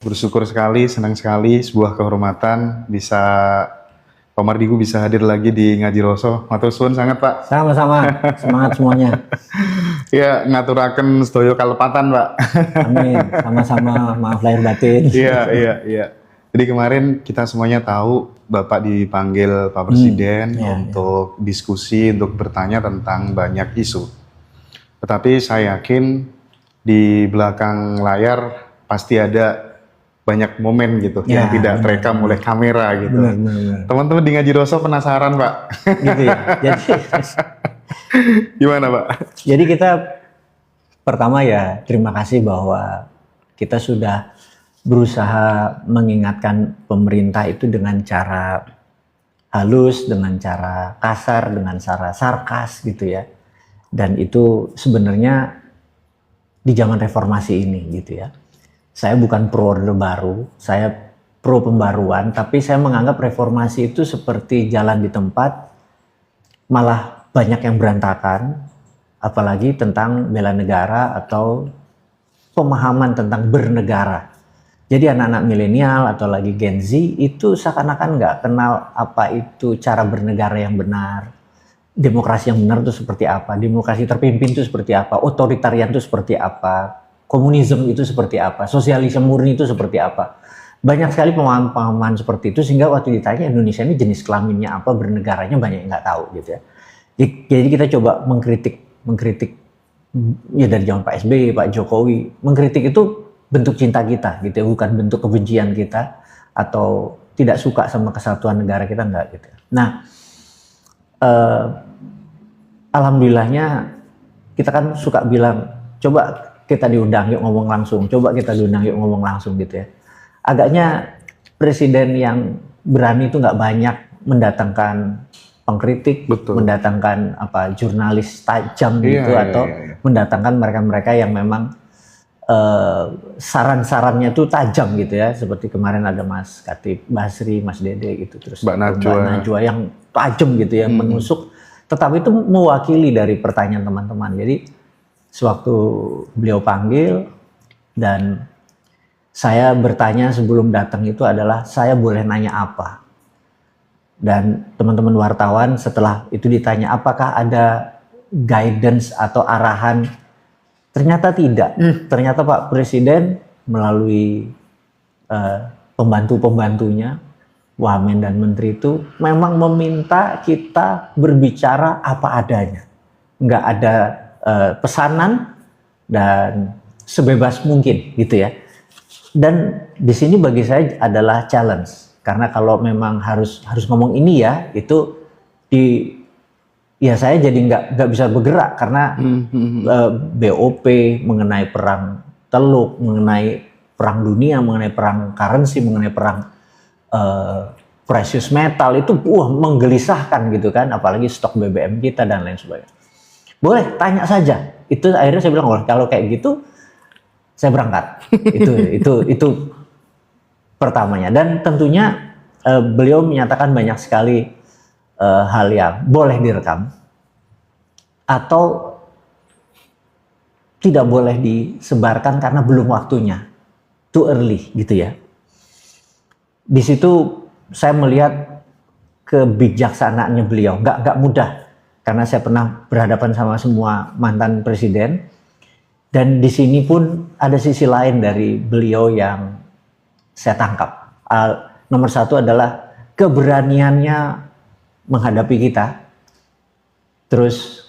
Bersyukur sekali, senang sekali, sebuah kehormatan bisa Pak Mardigu bisa hadir lagi di Ngaji Roso. Matur suwun sangat, Pak. Sama-sama, semangat semuanya. Ya, ngaturaken sedaya kalepatan, Pak. Amin, sama-sama, maaf lahir batin. Iya. Jadi kemarin kita semuanya tahu Bapak dipanggil Pak Presiden Iya. untuk diskusi, untuk bertanya tentang banyak isu. Tetapi saya yakin di belakang layar pasti ada banyak momen gitu Ya, yang tidak benar, terekam oleh kamera gitu. Benar. Teman-teman di Ngaji Roso penasaran, Pak. Gitu ya. Gimana, Pak? Jadi kita pertama ya terima kasih bahwa kita sudah berusaha mengingatkan pemerintah itu dengan cara halus, dengan cara kasar, dengan cara sarkas gitu ya. Dan itu sebenarnya di zaman reformasi ini gitu ya. Saya bukan pro Orde Baru, saya pro pembaruan, tapi saya menganggap reformasi itu seperti jalan di tempat, malah banyak yang berantakan, apalagi tentang bela negara atau pemahaman tentang bernegara. Jadi anak-anak milenial atau lagi Gen Z itu seakan-akan nggak kenal apa itu cara bernegara yang benar, demokrasi yang benar itu seperti apa, demokrasi terpimpin itu seperti apa, otoritarian itu seperti apa, komunisme itu seperti apa, sosialisme murni itu seperti apa. Banyak sekali pemahaman-pemahaman seperti itu sehingga waktu ditanya Indonesia ini jenis kelaminnya apa, bernegaranya banyak yang nggak tahu gitu ya. Jadi kita coba mengkritik ya dari zaman Pak SBY, Pak Jokowi, mengkritik itu bentuk cinta kita gitu ya, bukan bentuk kebencian kita atau tidak suka sama kesatuan negara kita, enggak gitu. Nah, alhamdulillahnya kita kan suka bilang coba kita diundang yuk ngomong langsung, coba kita diundang yuk ngomong langsung gitu ya. Agaknya presiden yang berani itu nggak banyak mendatangkan pengkritik, mendatangkan jurnalis tajam gitu atau mendatangkan mereka-mereka yang memang saran-sarannya tuh tajam gitu ya, seperti kemarin ada Mas Khatib Basri, Mas Dede gitu, terus Mbak Najwa yang tajam gitu ya, menusuk, tetapi itu mewakili dari pertanyaan teman-teman. Jadi sewaktu beliau panggil dan saya bertanya sebelum datang itu adalah saya boleh nanya apa, dan teman-teman wartawan setelah itu ditanya apakah ada guidance atau arahan, ternyata tidak. Ternyata Pak Presiden melalui pembantu-pembantunya, Wamen dan Menteri itu memang meminta kita berbicara apa adanya, nggak ada pesanan dan sebebas mungkin gitu ya. Dan di sini bagi saya adalah challenge, karena kalau memang harus ngomong ini ya, itu saya jadi nggak bisa bergerak karena BOP mengenai perang Teluk, mengenai perang dunia, mengenai perang currency, mengenai perang precious metal itu menggelisahkan gitu kan, apalagi stok BBM kita dan lain sebagainya. Boleh tanya saja. Itu akhirnya saya bilang, kalau kayak gitu saya berangkat. itu pertamanya. Dan tentunya beliau menyatakan banyak sekali hal yang boleh direkam atau tidak boleh disebarkan karena belum waktunya, too early gitu ya. Di situ saya melihat kebijaksanaannya beliau, nggak mudah karena saya pernah berhadapan sama semua mantan presiden, dan di sini pun ada sisi lain dari beliau yang saya tangkap. Nomor satu adalah keberaniannya menghadapi kita. Terus,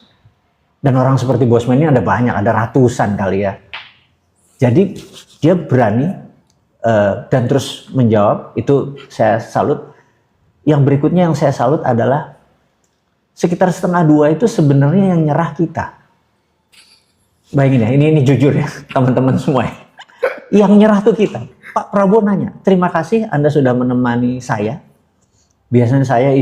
dan orang seperti Bosman ini ada banyak, ada ratusan kali ya. Jadi dia berani dan terus menjawab, itu saya salut. Yang berikutnya yang saya salut adalah sekitar 1:30 itu sebenarnya yang nyerah kita. Bayangin ya, ini jujur ya teman-teman semua ya. Yang nyerah tuh kita. Pak Prabowo nanya, terima kasih Anda sudah menemani saya. Biasanya saya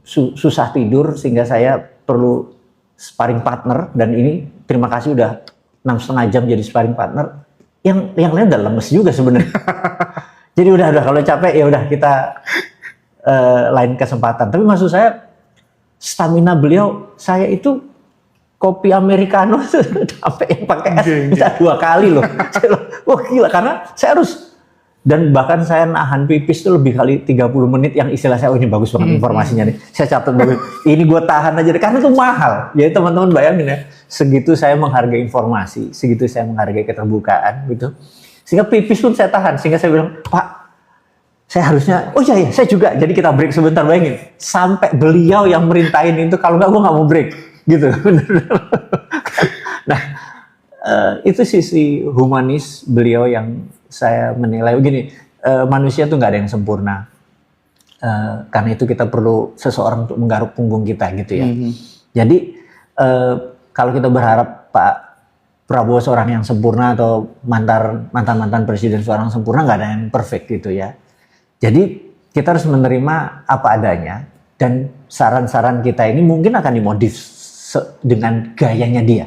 susah tidur sehingga saya perlu sparring partner, dan ini terima kasih udah 6,5 jam jadi sparring partner. Yang lain udah lemes juga sebenarnya. Jadi udah kalau capek ya udah kita lain kesempatan. Tapi maksud saya stamina beliau, saya itu kopi americano sampai yang pakai es bisa 2 kali loh. Wah gila, karena saya harus Dan bahkan saya nahan pipis itu lebih kali 30 menit yang istilah saya, oh ini bagus banget informasinya nih. Saya catat bagus. Ini gue tahan aja deh, karena itu mahal. Jadi teman-teman bayangin ya, segitu saya menghargai informasi, segitu saya menghargai keterbukaan gitu. Sehingga pipis pun saya tahan, sehingga saya bilang, Pak, saya harusnya, oh iya, saya juga. Jadi kita break sebentar, bayangin. Sampai beliau yang merintahin itu, kalau nggak gue nggak mau break. Gitu. Nah, itu sisi humanis beliau yang saya menilai begini, manusia tuh nggak ada yang sempurna, karena itu kita perlu seseorang untuk menggaruk punggung kita gitu ya. Jadi kalau kita berharap Pak Prabowo seorang yang sempurna atau mantan presiden seorang sempurna, nggak ada yang perfect gitu ya. Jadi kita harus menerima apa adanya, dan saran-saran kita ini mungkin akan dimodif dengan gayanya dia.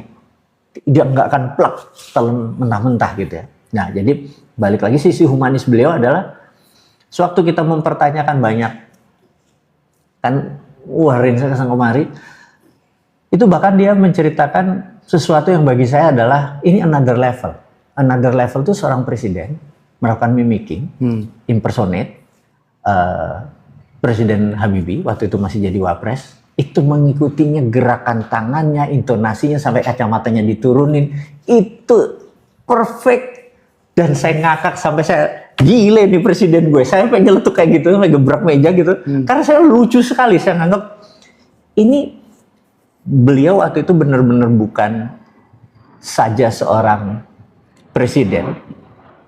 Dia nggak akan plak telan mentah-mentah gitu ya. Nah, jadi balik lagi sisi humanis beliau adalah sewaktu kita mempertanyakan banyak kan, warin saya kesana kemari, itu bahkan dia menceritakan sesuatu yang bagi saya adalah ini another level. Another level itu seorang presiden melakukan mimicking, impersonate Presiden Habibie waktu itu masih jadi wapres, itu mengikutinya gerakan tangannya, intonasinya sampai kacamatanya diturunin, itu perfect. Dan saya ngakak sampai saya gile nih presiden gue. Saya pengen nyeletuk kayak gitu, sampai gebrak meja gitu. Karena saya lucu sekali, saya nganggap ini beliau waktu itu benar-benar bukan saja seorang presiden.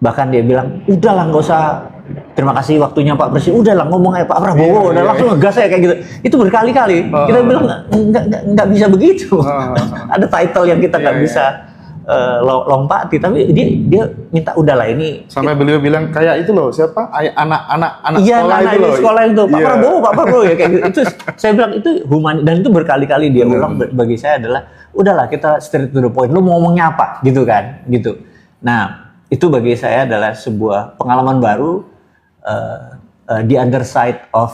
Bahkan dia bilang, udahlah nggak usah, terima kasih waktunya Pak Presiden, udahlah ngomong aja Pak Prabowo, udah langsung ngegas aja kayak gitu. Itu berkali-kali. Kita bilang nggak bisa begitu. Ada title yang kita nggak bisa lompati, tapi dia minta udahlah ini. Sampai beliau bilang kayak itu loh, siapa? Anak Iya, sekolah itu loh. Sekolah itu Pak Prabowo ya kayak gitu. Itu saya bilang itu human, dan itu berkali-kali dia ulang. Bagi saya adalah udahlah kita straight to the point. Lu mau ngomongnya apa gitu kan? Gitu. Nah, itu bagi saya adalah sebuah pengalaman baru, the other side of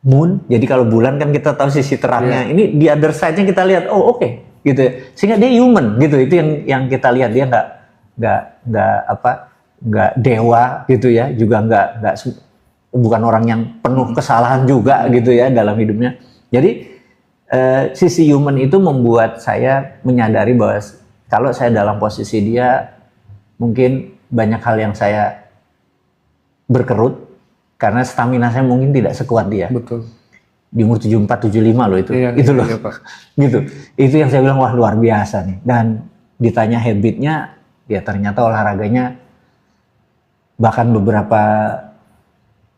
moon. Jadi kalau bulan kan kita tahu sisi terangnya. Ini the other side-nya kita lihat. Oh, oke. Gitu ya. Sehingga dia human gitu, itu yang kita lihat. Dia nggak dewa gitu ya, juga bukan orang yang penuh kesalahan juga gitu ya dalam hidupnya. Jadi sisi human itu membuat saya menyadari bahwa kalau saya dalam posisi dia, mungkin banyak hal yang saya berkerut karena stamina saya mungkin tidak sekuat dia. Betul. Di umur 74, 75 loh itu. Itu loh. Iya, Pak. Gitu. Itu yang saya bilang, wah luar biasa nih. Dan ditanya habitnya, ya ternyata olahraganya, bahkan beberapa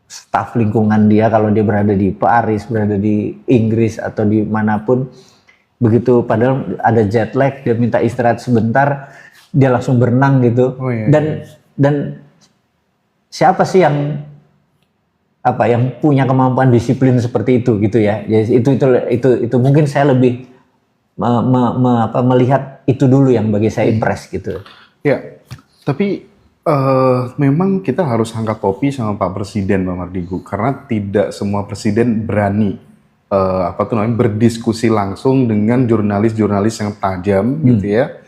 staf lingkungan dia, kalau dia berada di Paris, berada di Inggris atau di manapun, begitu padahal ada jet lag, dia minta istirahat sebentar, dia langsung berenang gitu. Dan siapa sih yang punya kemampuan disiplin seperti itu gitu ya. Jadi itu mungkin saya lebih melihat itu dulu yang bagi saya impress gitu. Ya, tapi memang kita harus angkat topi sama Pak Presiden, Pak Mardigu, karena tidak semua presiden berani berdiskusi langsung dengan jurnalis-jurnalis yang tajam gitu ya.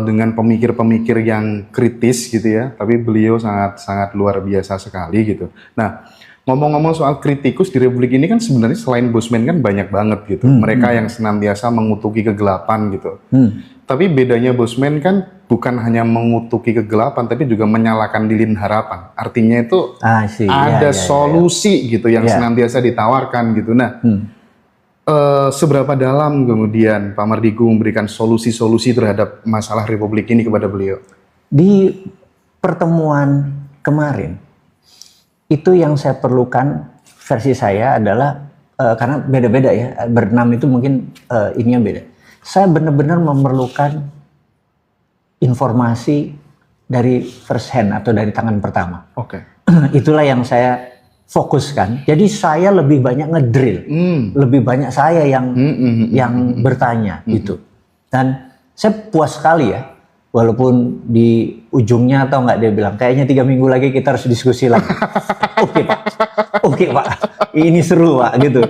Dengan pemikir-pemikir yang kritis gitu ya, tapi beliau sangat luar biasa sekali gitu. Nah, ngomong-ngomong soal kritikus di Republik ini kan sebenarnya selain Bosman kan banyak banget gitu. Mereka yang senantiasa mengutuki kegelapan gitu. Tapi bedanya Bosman kan bukan hanya mengutuki kegelapan, tapi juga menyalakan lilin harapan. Artinya itu ada solusi gitu yang senantiasa ditawarkan gitu. Nah, seberapa dalam kemudian Pak Mardigu memberikan solusi-solusi terhadap masalah Republik ini kepada beliau? Di pertemuan kemarin, itu yang saya perlukan, versi saya adalah, karena beda-beda ya, berenam itu mungkin ininya beda. Saya benar-benar memerlukan informasi dari first hand atau dari tangan pertama. Oke. Itulah yang saya fokuskan. Jadi saya lebih banyak ngedrill, lebih banyak saya yang bertanya gitu. Dan saya puas sekali ya, walaupun di ujungnya atau nggak dia bilang kayaknya 3 minggu lagi kita harus diskusi lagi. Oke pak, ini seru pak gitu.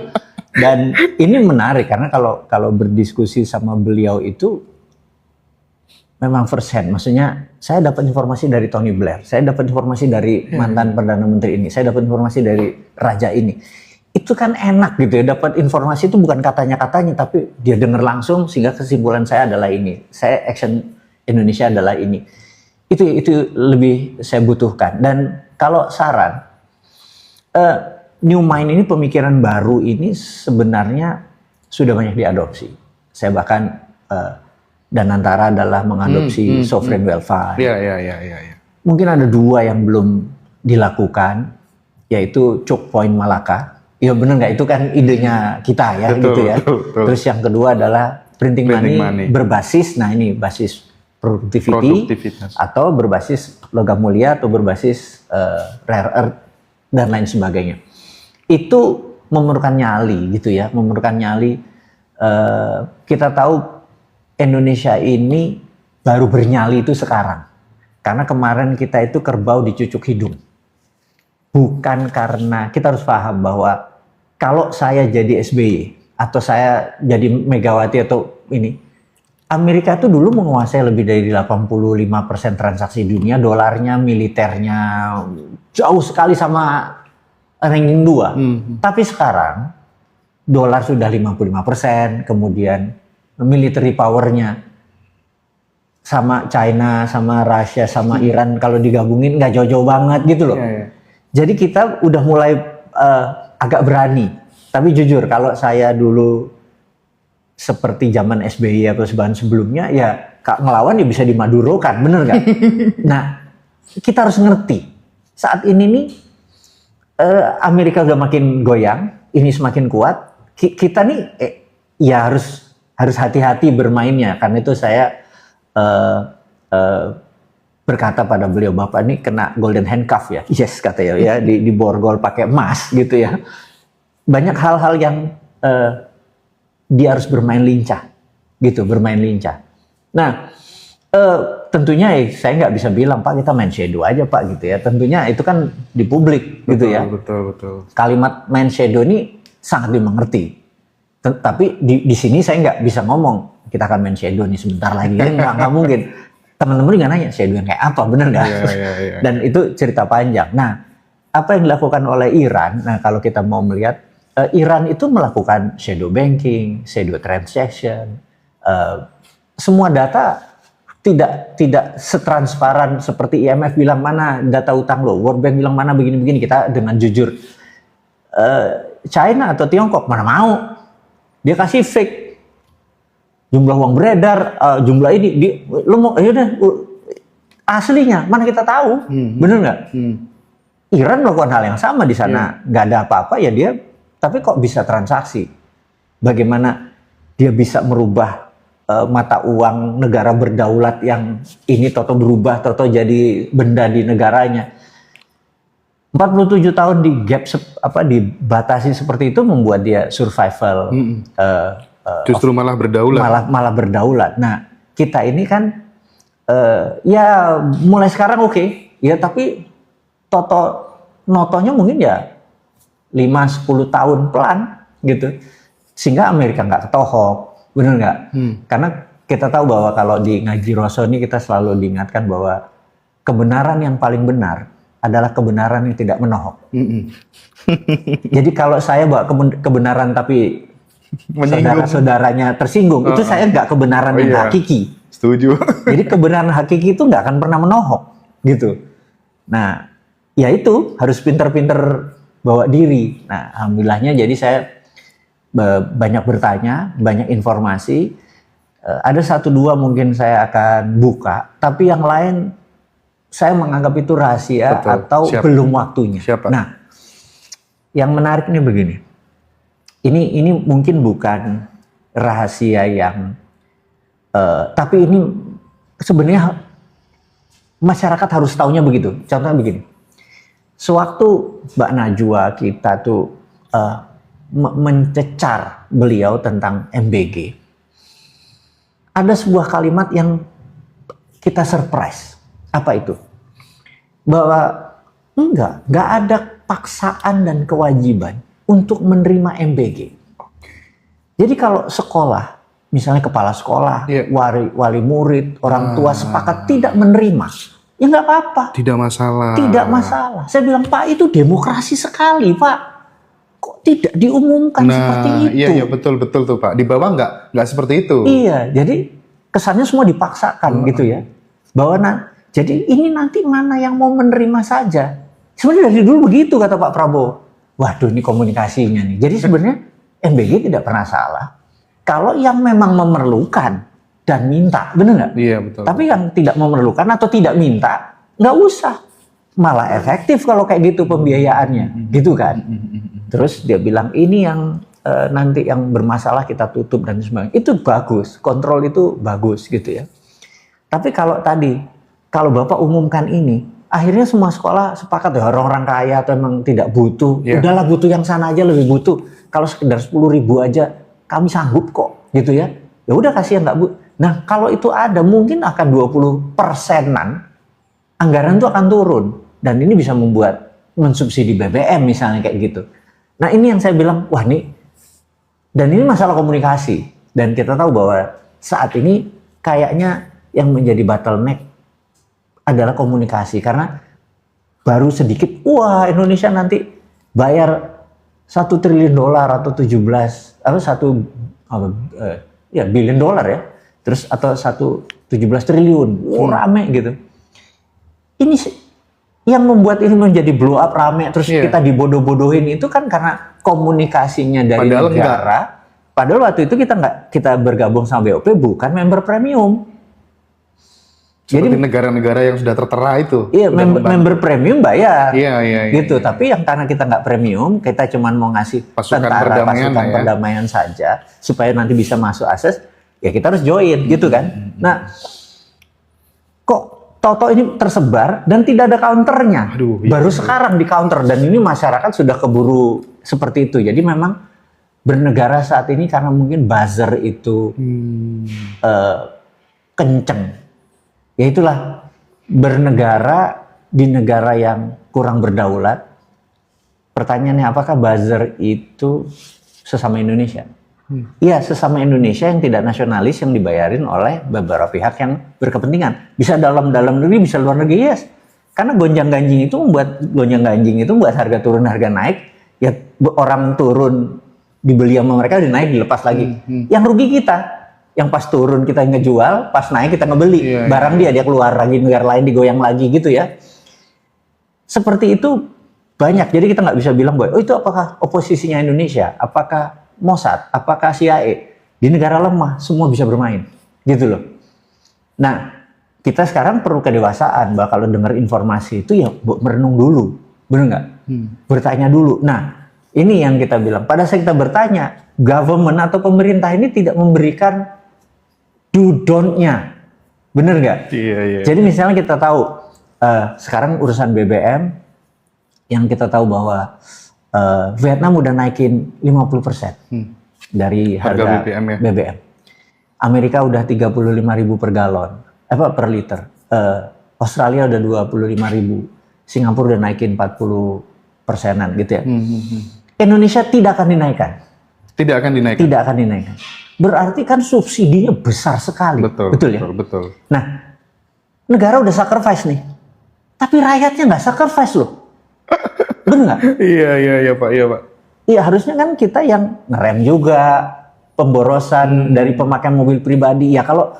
Dan ini menarik karena kalau berdiskusi sama beliau itu memang first hand. Maksudnya saya dapat informasi dari Tony Blair, saya dapat informasi dari mantan Perdana Menteri ini, saya dapat informasi dari raja ini. Itu kan enak gitu ya, dapat informasi itu bukan katanya-katanya, tapi dia dengar langsung sehingga kesimpulan saya adalah ini. Saya action Indonesia adalah ini. Itu lebih saya butuhkan. Dan kalau saran, New Mind ini, pemikiran baru ini sebenarnya sudah banyak diadopsi. Saya bahkan Danantara adalah mengadopsi sovereign wealth fund. Iya. Mungkin ada 2 yang belum dilakukan, yaitu Choke Point Malacca. Ya benar nggak, itu kan idenya kita ya, betul, gitu ya. Betul. Terus yang kedua adalah printing money berbasis, nah ini basis produktivitas atau berbasis logam mulia atau berbasis rare earth dan lain sebagainya. Itu memerlukan nyali gitu ya, memerlukan nyali. Kita tahu Indonesia ini baru bernyali itu sekarang, karena kemarin kita itu kerbau dicucuk hidung. Bukan karena, kita harus paham bahwa kalau saya jadi SBY atau saya jadi Megawati atau ini, Amerika itu dulu menguasai lebih dari 85% transaksi dunia, dolarnya, militernya jauh sekali sama ranking 2. Tapi sekarang dolar sudah 55%, kemudian military powernya sama China, sama Rusia, sama Iran kalau digabungin nggak jauh-jauh banget gitu loh. Jadi kita udah mulai agak berani. Tapi jujur kalau saya dulu seperti zaman SBY atau sebelumnya ya ngelawan ya bisa dimadurokan, bener nggak? Nah kita harus ngerti saat ini nih Amerika udah makin goyang, ini semakin kuat. Kita nih ya harus hati-hati bermainnya. Karena itu saya berkata pada beliau, Bapak ini kena golden handcuff ya. Yes kata ya, di borgol pakai emas gitu ya. Banyak hal-hal yang dia harus bermain lincah gitu, bermain lincah. Nah tentunya saya nggak bisa bilang Pak kita main shadow aja Pak gitu ya. Tentunya itu kan di publik gitu ya. Betul. Kalimat main shadow ini sangat dimengerti. Tapi di sini saya nggak bisa ngomong kita akan main shadow nih sebentar lagi, nggak mungkin. Teman-teman juga nanya shadow yang kayak apa, bener nggak? Iya. Dan itu cerita panjang. Nah, apa yang dilakukan oleh Iran? Nah, kalau kita mau melihat, Iran itu melakukan shadow banking, shadow transaction, semua data tidak setransparan seperti IMF bilang mana data utang lo, World Bank bilang mana begini-begini. Kita dengan jujur, China atau Tiongkok mana mau? Dia kasih fake. Jumlah uang beredar, jumlah ini, lo mau, yaudah, aslinya mana kita tahu, bener nggak? Iran melakukan hal yang sama di sana, nggak ada apa-apa ya dia, tapi kok bisa transaksi? Bagaimana dia bisa merubah mata uang negara berdaulat yang ini toto berubah, toto jadi benda di negaranya? 47 tahun di gap dibatasi seperti itu membuat dia survival. Justru malah berdaulat. Malah berdaulat. Nah, kita ini kan ya mulai sekarang oke. Ya tapi notonya mungkin ya 5-10 tahun pelan gitu. Sehingga Amerika nggak ketohok. Bener nggak? Karena kita tahu bahwa kalau di ngaji Roso ini kita selalu diingatkan bahwa kebenaran yang paling benar adalah kebenaran yang tidak menohok. Jadi kalau saya bawa kebenaran tapi saudara-saudaranya tersinggung, itu saya nggak kebenaran yang hakiki. Setuju. Jadi kebenaran hakiki itu nggak akan pernah menohok, gitu. Nah, ya itu harus pinter-pinter bawa diri. Nah, alhamdulillahnya jadi saya banyak bertanya, banyak informasi. Ada 1-2 mungkin saya akan buka, tapi yang lain saya menganggap itu rahasia. Betul. Atau belum waktunya. Siapa? Nah, yang menarik ini begini. Ini mungkin bukan rahasia yang, tapi ini sebenarnya masyarakat harus tahunya begitu. Contohnya begini, sewaktu Mbak Najwa kita tuh mencecar beliau tentang MBG, ada sebuah kalimat yang kita surprise. Apa itu? Bahwa enggak ada paksaan dan kewajiban untuk menerima MBG. Jadi kalau sekolah misalnya kepala sekolah, Iya. wali murid, orang tua sepakat tidak menerima, ya nggak apa-apa, Tidak masalah. tidak masalah. Saya bilang, Pak, itu demokrasi sekali, Pak. Kok tidak diumumkan seperti itu? Iya betul tuh Pak. Di bawah nggak seperti itu. Iya, jadi kesannya semua dipaksakan gitu ya. Jadi ini nanti mana yang mau menerima saja. Sebenarnya dari dulu begitu kata Pak Prabowo. Waduh, ini komunikasinya nih. Jadi sebenarnya MBG tidak pernah salah. Kalau yang memang memerlukan dan minta, benar nggak? Iya betul. Tapi yang tidak memerlukan atau tidak minta, nggak usah. Malah efektif kalau kayak gitu pembiayaannya, gitu kan? Terus dia bilang ini yang nanti yang bermasalah kita tutup dan sebagainya. Itu bagus, kontrol itu bagus gitu ya. Tapi kalau Bapak umumkan ini, akhirnya semua sekolah sepakat ya orang-orang kaya atau memang tidak butuh. Yeah. Udahlah butuh yang sana aja lebih butuh. Kalau sekedar 10.000 aja kami sanggup kok gitu ya. Ya udah kasih yang nggak butuh. Nah kalau itu ada mungkin akan 20%-an anggaran itu akan turun. Dan ini bisa membuat mensubsidi BBM misalnya kayak gitu. Nah ini yang saya bilang, wah nih, dan ini masalah komunikasi. Dan kita tahu bahwa saat ini kayaknya yang menjadi bottleneck adalah komunikasi. Karena baru sedikit, wah Indonesia nanti bayar $1 triliun atau 17, atau billion dollar ya. Terus atau 17 triliun, rame gitu. Ini yang membuat ini menjadi blow up rame terus kita dibodoh-bodohin itu kan karena komunikasinya dari Padahal negara. Padahal waktu itu kita bergabung sama BOP bukan member premium. Seperti negara-negara yang sudah tertera itu. Iya, member premium bayar. Iya. Gitu, tapi yang karena kita nggak premium, kita cuma mau ngasih pasukan perdamaian saja supaya nanti bisa masuk akses, ya kita harus join gitu kan. Nah, kok Toto ini tersebar dan tidak ada counternya. Aduh, baru sekarang di counter dan ini masyarakat sudah keburu seperti itu. Jadi memang bernegara saat ini karena mungkin buzzer itu kenceng. Ya itulah bernegara di negara yang kurang berdaulat. Pertanyaannya apakah buzzer itu sesama Indonesia? Iya, sesama Indonesia yang tidak nasionalis yang dibayarin oleh beberapa pihak yang berkepentingan. Bisa dalam negeri, bisa luar negeri, yes. Karena gonjang-ganjing itu membuat harga turun, harga naik. Ya orang turun dibeli sama mereka, dinaik dilepas lagi. Yang rugi kita. Yang pas turun kita ngejual, pas naik kita ngebeli. Barang dia keluar lagi, negara lain digoyang lagi gitu ya. Seperti itu banyak. Jadi kita nggak bisa bilang bahwa itu apakah oposisinya Indonesia, apakah Mossad, apakah CIA. Di negara lemah semua bisa bermain, gitu loh. Nah, kita sekarang perlu kedewasaan bahwa kalau dengar informasi itu ya merenung dulu, benar nggak? Bertanya dulu. Nah, ini yang kita bilang. Pada saat kita bertanya, government atau pemerintah ini tidak memberikan do-don't-nya, benar nggak? Iya. Jadi misalnya kita tahu sekarang urusan BBM, yang kita tahu bahwa Vietnam udah naikin 50% dari harga BBM. Amerika udah 35.000 per galon, per liter. Australia udah 25.000. Singapura udah naikin 40%-an gitu ya. Indonesia tidak akan dinaikkan. Tidak akan dinaikkan. Berarti kan subsidinya besar sekali. Betul ya? Betul. Nah, negara udah sacrifice nih. Tapi rakyatnya nggak sacrifice loh. Bener nggak? Iya Pak. Iya harusnya kan kita yang ngerem juga pemborosan dari pemakaian mobil pribadi. Ya kalau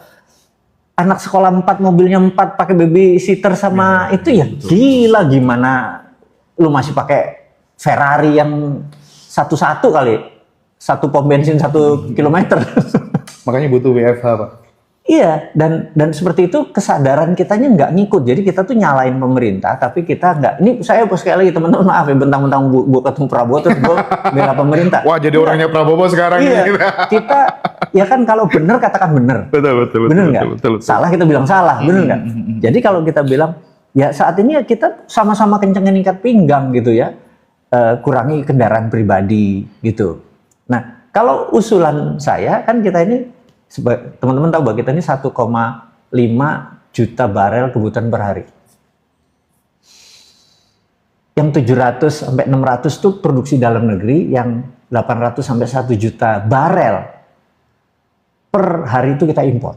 anak sekolah 4 mobilnya 4 pakai babysitter sama itu ya betul. Gila gimana lu masih pakai Ferrari yang satu-satu kali, satu pom bensin 1 kilometer. Makanya butuh WFH Pak. Iya, dan seperti itu kesadaran kitanya nggak ngikut. Jadi kita tuh nyalain pemerintah, tapi kita nggak. Ini saya sekali lagi teman-teman maaf ya, bentang-bentang gue ketemu Prabowo terus gue bela pemerintah. Wah jadi orangnya Prabowo sekarang iya, ini. Kita ya kan kalau benar katakan benar. Betul. Benar nggak? Salah kita bilang salah, benar nggak? Jadi kalau kita bilang ya saat ini ya kita sama-sama kencengin ikat pinggang gitu ya, kurangi kendaraan pribadi gitu. Nah kalau usulan saya kan kita ini teman-teman tahu bahwa kita ini 1,5 juta barel kebutuhan per hari. Yang 700 sampai 600 itu produksi dalam negeri, yang 800 sampai 1 juta barel per hari itu kita impor.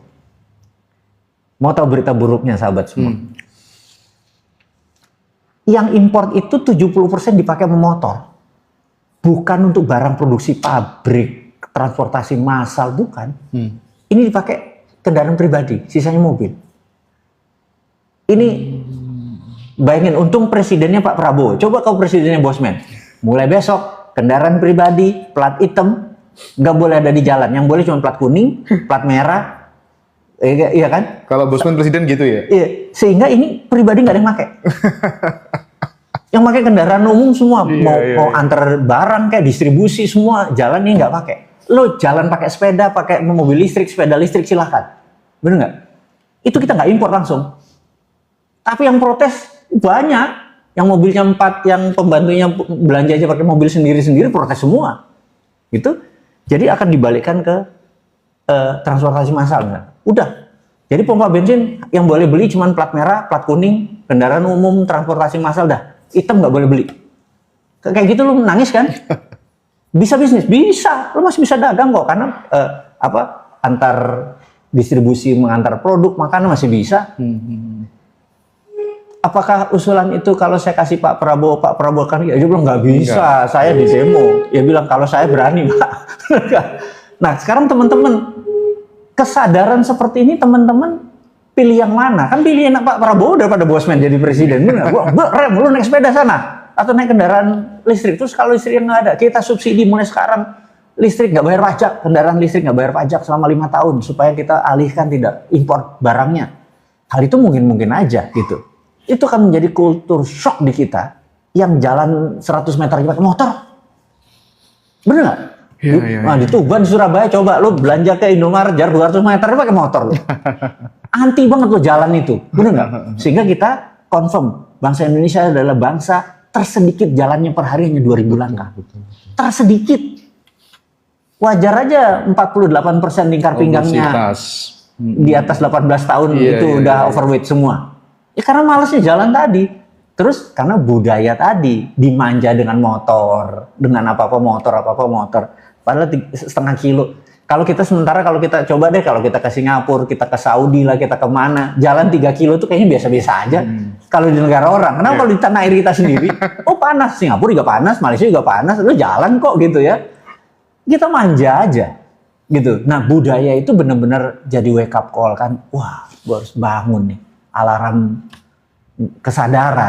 Mau tahu berita buruknya sahabat semua? Yang import itu 70% dipakai motor. Bukan untuk barang produksi pabrik, transportasi massal, bukan. Ini dipakai kendaraan pribadi, sisanya mobil. Ini bayangin, untung presidennya Pak Prabowo. Coba kalau presidennya Bosman. Mulai besok, kendaraan pribadi, plat hitam, nggak boleh ada di jalan. Yang boleh cuma plat kuning, plat merah, iya kan? Kalau Bosman presiden gitu ya? Iya, sehingga ini pribadi nggak ada yang pakai. Yang pakai kendaraan umum semua, mau antar barang kayak distribusi semua jalan ini nggak pakai. Lo jalan pakai sepeda, pakai mobil listrik, sepeda listrik silahkan, bener nggak? Itu kita nggak impor langsung. Tapi yang protes banyak, yang mobilnya 4, yang pembantunya belanja aja pakai mobil sendiri-sendiri protes semua, gitu. Jadi akan dibalikkan ke transportasi massal, enggak? Udah. Jadi pompa bensin yang boleh beli cuma plat merah, plat kuning, kendaraan umum, transportasi massal dah. Hitam nggak boleh beli. Kayak gitu lu nangis kan? Bisa bisnis? Bisa. Lu masih bisa dagang kok karena antar distribusi mengantar produk makanan masih bisa. Apakah usulan itu kalau saya kasih Pak Prabowo kan dia bilang nggak bisa. Enggak. Saya di demo. Dia bilang kalau saya berani, Pak. Nah, sekarang teman-teman kesadaran seperti ini teman-teman pilih yang mana? Kan pilih enak Pak Prabowo daripada Bosman jadi presiden. Benar? Gua rem, lu naik sepeda sana atau naik kendaraan listrik. Terus kalau listrik nggak ada, kita subsidi mulai sekarang listrik nggak bayar pajak, kendaraan listrik nggak bayar pajak selama 5 tahun supaya kita alihkan tidak impor barangnya. Hal itu mungkin aja gitu. Itu akan menjadi kultur shock di kita yang jalan 100 meter pakai motor. Bener nggak? Nah, di Tuban, Surabaya, coba lu belanja ke Indomaret jarak 200 meter pakai motor lu. Anti banget lo jalan itu, bener nggak? Sehingga kita confirm bangsa Indonesia adalah bangsa tersedikit jalannya per hari hanya 2000 langkah. Tersedikit. Wajar aja 48% lingkar pinggangnya di atas 18 tahun itu udah overweight semua. Ya karena malesnya jalan tadi. Terus karena budaya tadi dimanja dengan motor, dengan apa-apa motor. Padahal setengah kilo. Kalau kita coba deh, kalau kita ke Singapura, kita ke Saudi lah, kita kemana, jalan 3 kilo tuh kayaknya biasa-biasa aja. Kalau di negara orang, kenapa kalau di tanah air kita sendiri, oh panas, Singapura juga panas, Malaysia juga panas, lu jalan kok gitu ya. Kita manja aja, gitu. Nah budaya itu benar-benar jadi wake up call kan, wah gue harus bangun nih, alarm kesadaran.